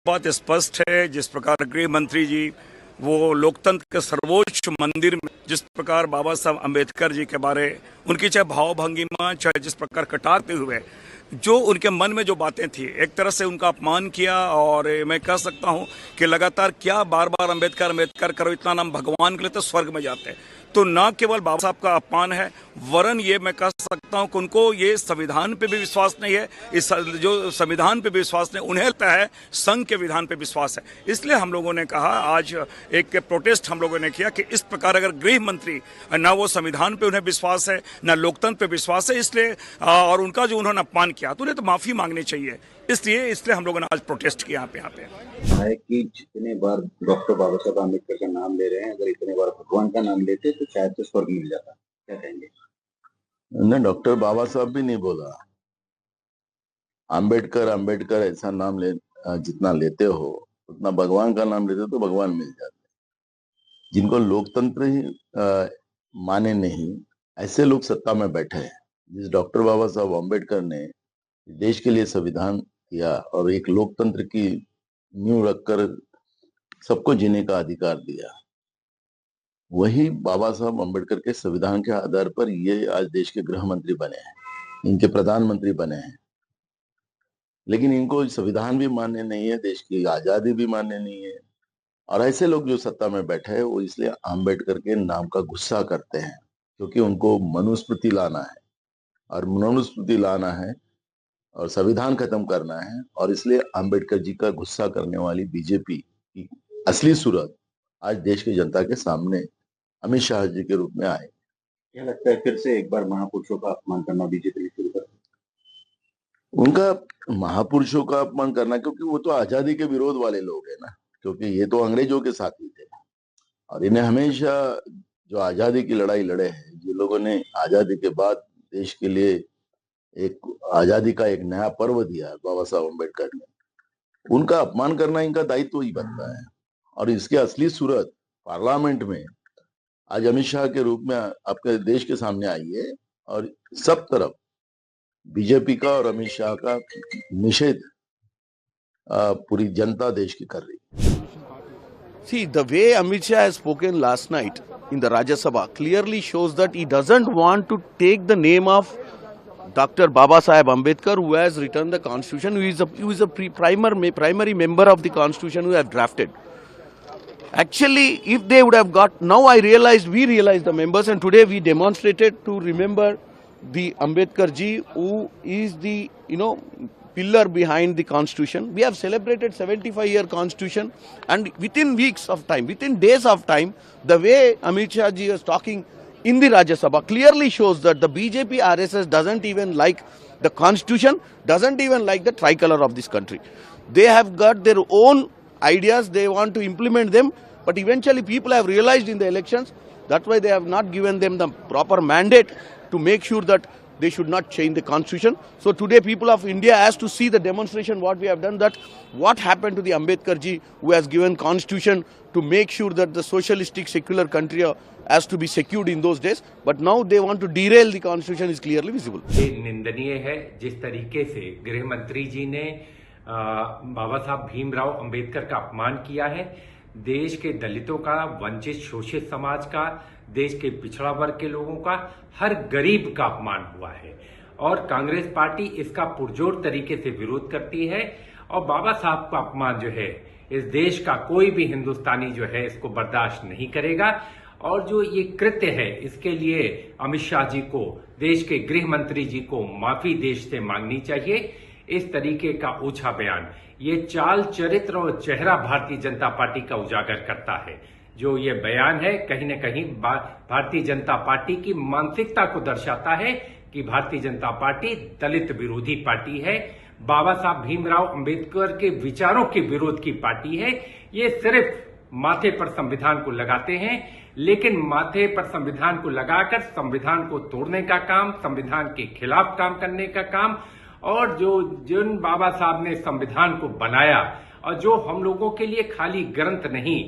बात स्पष्ट है, जिस प्रकार गृह मंत्री जी वो लोकतंत्र के सर्वोच्च मंदिर में जिस प्रकार बाबा साहब अम्बेडकर जी के बारे उनकी चाहे भाव भंगिमा चाहे जिस प्रकार कटाते हुए जो उनके मन में जो बातें थी एक तरह से उनका अपमान किया। और मैं कह सकता हूं कि लगातार क्या बार बार अम्बेडकर अम्बेडकर करो, इतना नाम भगवान के लिए तो स्वर्ग में जाते हैं। तो न केवल बाबा साहब का अपमान है, वरन ये मैं कह सकता हूं कि उनको ये संविधान पे भी विश्वास नहीं है। इस जो संविधान पे विश्वास नहीं, उन्हें लगता है संघ के विधान पे विश्वास है। इसलिए हम लोगों ने कहा, आज एक प्रोटेस्ट हम लोगों ने किया कि इस प्रकार अगर गृह मंत्री न वो संविधान पे उन्हें विश्वास है न लोकतंत्र पे विश्वास है, इसलिए और उनका जो उन्होंने अपमान किया तो उन्हें तो माफी मांगनी चाहिए। इसलिए हम लोगों ने आज प्रोटेस्ट किया यहाँ पे। है कि जितने बार डॉक्टर बाबा साहब आम्बेडकर का नाम ले रहे हैं, अगर इतने बार भगवान का नाम लेते तो शायद तो स्वर्ग मिल जाता। क्या कहेंगे? नहीं, डॉक्टर बाबा साहब भी नहीं बोला। आम्बेडकर ऐसा नाम जितना लेते हो उतना भगवान का नाम लेते तो भगवान मिल जाते। जिनको लोकतंत्र ही माने नहीं, ऐसे लोग सत्ता में बैठे हैं। जिस डॉक्टर बाबा साहब आम्बेडकर ने देश के लिए संविधान किया और एक लोकतंत्र की नींव रखकर सबको जीने का अधिकार दिया, वही बाबा साहब अम्बेडकर के संविधान के आधार पर ये आज देश के गृह मंत्री बने हैं, इनके प्रधानमंत्री बने हैं। लेकिन इनको संविधान भी मान्य नहीं है, देश की आजादी भी मान्य नहीं है। और ऐसे लोग जो सत्ता में बैठे हैं वो इसलिए अम्बेडकर के नाम का गुस्सा करते हैं, क्योंकि उनको मनुस्मृति लाना है और मनुस्मृति लाना है और संविधान खत्म करना है। और इसलिए अम्बेडकर जी का गुस्सा करने वाली बीजेपी की असली सूरत आज देश की जनता के सामने अमित शाह जी के रूप में आए। क्या लगता है फिर से एक बार महापुरुषों का अपमान करना बीजेपी ने शुरू कर? उनका महापुरुषों का अपमान करना, क्योंकि वो तो आजादी के विरोध वाले लोग हैं ना, क्योंकि ये तो अंग्रेजों के साथ ही थे और इन्हें हमेशा जो आजादी की लड़ाई लड़े हैं, जो लोगों ने आजादी के बाद देश के लिए एक आजादी का एक नया पर्व दिया बाबा साहब अम्बेडकर ने, उनका अपमान करना इनका दायित्व ही बनता है। और इसकी असली सूरत पार्लियामेंट में आज अमित शाह के रूप में आपके देश के सामने आई है और सब तरफ बीजेपी का और अमित शाह का निषेध पूरी जनता देश की कर रही है। See, the way Amit Shah has spoken last night in the Rajya Sabha clearly shows that he doesn't want to take the name of Dr. Baba Saheb Ambedkar, who has written the Constitution, who is a primary member of the Constitution who have drafted. Actually, if they would have got, now we realized the members, and today we demonstrated to remember the Ambedkar ji, who is the, pillar behind the Constitution. We have celebrated 75-year Constitution, and within weeks of time, within days of time, the way Amit Shah ji was talking in the Rajya Sabha clearly shows that the BJP RSS doesn't even like the Constitution, doesn't even like the tricolor of this country. They have got their own ideas, they want to implement them, but eventually people have realized in the elections, that's why they have not given them the proper mandate to make sure that they should not change the Constitution. So today people of India has to see the demonstration what we have done, that what happened to the Ambedkar ji, who has given Constitution to make sure that the socialistic secular country has to be secured in those days, but now they want to derail the Constitution is clearly visible. ये निंदनीय है जिस तरीके से गृह मंत्री जी ने बाबा साहब भीमराव अंबेडकर का अपमान किया है। देश के दलितों का, वंचित शोषित समाज का, देश के पिछड़ा वर्ग के लोगों का, हर गरीब का अपमान हुआ है और कांग्रेस पार्टी इसका पुरजोर तरीके से विरोध करती है। और बाबा साहब का अपमान जो है, इस देश का कोई भी हिंदुस्तानी जो है इसको बर्दाश्त नहीं करेगा। और जो ये कृत्य है, इसके लिए अमित शाह जी को, देश के गृह मंत्री जी को माफी देश से मांगनी चाहिए। इस तरीके का ऊंचा बयान, ये चाल, चरित्र और चेहरा भारतीय जनता पार्टी का उजागर करता है। जो ये बयान है कहीं न कहीं भारतीय जनता पार्टी की मानसिकता को दर्शाता है कि भारतीय जनता पार्टी दलित विरोधी पार्टी है, बाबा साहब भीमराव अंबेडकर के विचारों के विरोध की पार्टी है। ये सिर्फ माथे पर संविधान को लगाते हैं, लेकिन माथे पर संविधान को लगाकर संविधान को तोड़ने का काम, संविधान के खिलाफ काम करने का काम, और जिन बाबा साहब ने संविधान को बनाया और जो हम लोगों के लिए खाली ग्रंथ नहीं,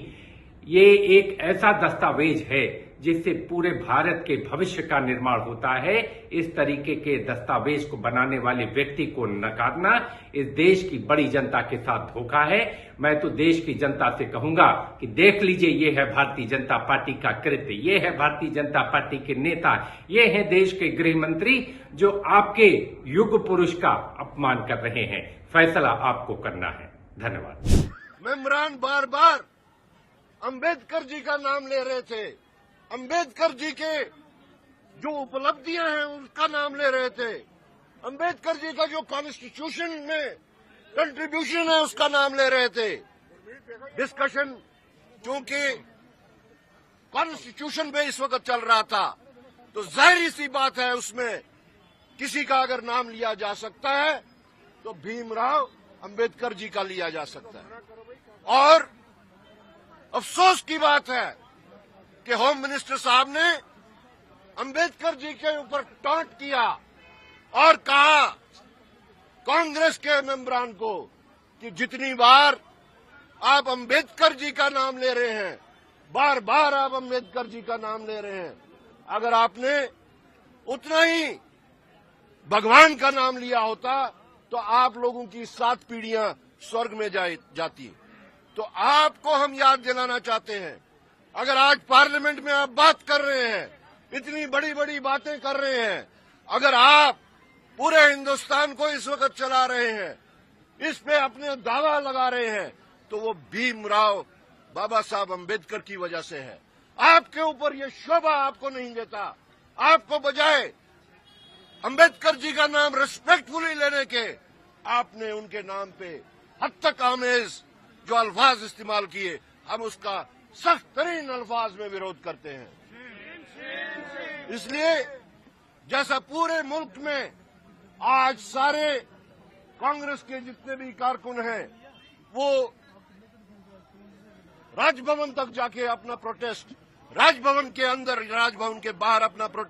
ये एक ऐसा दस्तावेज है जिससे पूरे भारत के भविष्य का निर्माण होता है, इस तरीके के दस्तावेज को बनाने वाले व्यक्ति को नकारना इस देश की बड़ी जनता के साथ धोखा है। मैं तो देश की जनता से कहूंगा कि देख लीजिए, ये है भारतीय जनता पार्टी का कृत्य, ये है भारतीय जनता पार्टी के नेता, ये है देश के गृह मंत्री जो आपके युग पुरुष का अपमान कर रहे हैं। फैसला आपको करना है। धन्यवाद। मेमरान बार बार अंबेडकर जी का नाम ले रहे थे, अंबेडकर जी के जो उपलब्धियां हैं उसका नाम ले रहे थे, अंबेडकर जी का जो कॉन्स्टिट्यूशन में कंट्रीब्यूशन है उसका नाम ले रहे थे। डिस्कशन क्योंकि कॉन्स्टिट्यूशन पे इस वक्त चल रहा था, तो जाहिर सी बात है उसमें किसी का अगर नाम लिया जा सकता है तो भीमराव अंबेडकर जी का लिया जा सकता है। और अफसोस की बात है कि होम मिनिस्टर साहब ने अंबेडकर जी के ऊपर टॉन्ट किया और कहा कांग्रेस के मेंबरान को कि जितनी बार आप अंबेडकर जी का नाम ले रहे हैं, बार बार आप अंबेडकर जी का नाम ले रहे हैं, अगर आपने उतना ही भगवान का नाम लिया होता तो आप लोगों की 7 पीढ़ियां स्वर्ग में जाती। तो आपको हम याद दिलाना चाहते हैं, अगर आज पार्लियामेंट में आप बात कर रहे हैं, इतनी बड़ी बड़ी बातें कर रहे हैं, अगर आप पूरे हिंदुस्तान को इस वक्त चला रहे हैं, इस पे अपने दावा लगा रहे हैं, तो वो भीमराव बाबा साहब अंबेडकर की वजह से है। आपके ऊपर ये शोभा आपको नहीं देता। आपको बजाय अंबेडकर जी का नाम रिस्पेक्टफुली लेने के, आपने उनके नाम पे हद तक आमेज जो अल्फाज इस्तेमाल किए, हम उसका सख्त तरीन अल्फाज में विरोध करते हैं। इसलिए जैसा पूरे मुल्क में आज सारे कांग्रेस के जितने भी कारकुन हैं वो राजभवन तक जाके अपना प्रोटेस्ट, राजभवन के अंदर, राजभवन के बाहर अपना प्रोटेस्ट